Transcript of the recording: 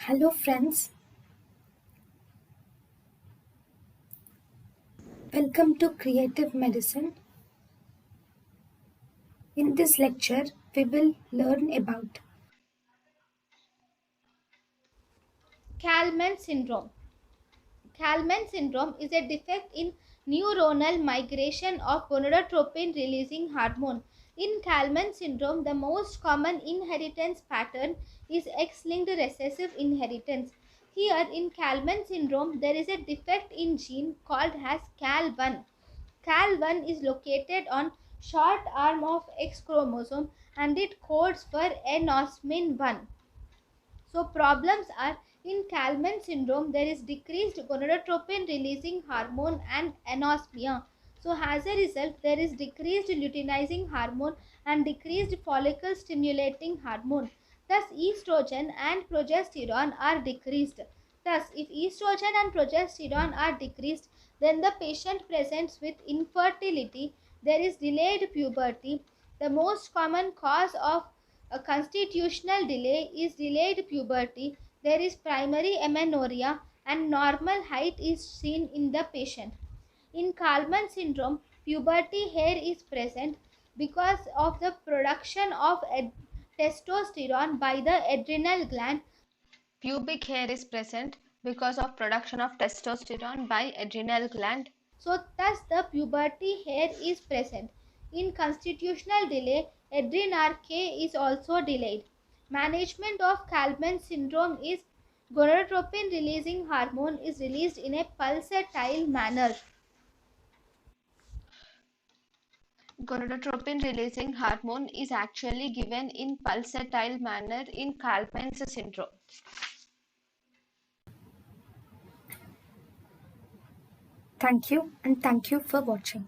Hello, friends. Welcome to Creative Medicine. In this lecture, we will learn about Kallman syndrome. Kallman syndrome is a defect in neuronal migration of gonadotropin releasing hormone. In Kallman syndrome, the most common inheritance pattern is X linked recessive inheritance. Here in Kallman syndrome, there is a defect in gene called as Cal1. Cal1 is located on short arm of X chromosome and it codes for anosmin 1. So problems are in Kalman syndrome there is decreased gonadotropin releasing hormone and anosmia. So as a result there is decreased luteinizing hormone and decreased follicle stimulating hormone. Thus estrogen and progesterone are decreased. Thus if estrogen and progesterone are decreased then the patient presents with infertility, there is delayed puberty. The most common cause of a constitutional delay is delayed puberty. There is primary amenorrhea and normal height is seen in the patient. In Kalman syndrome, puberty hair is present because of the production of testosterone by the adrenal gland. Pubic hair is present because of production of testosterone by adrenal gland. So thus the puberty hair is present. In constitutional delay, adrenarche is also delayed. Management of Kalman syndrome is gonadotropin releasing hormone is released in a pulsatile manner. Gonadotropin releasing hormone is actually given in pulsatile manner in Kalman's syndrome. thank you and thank you for watching.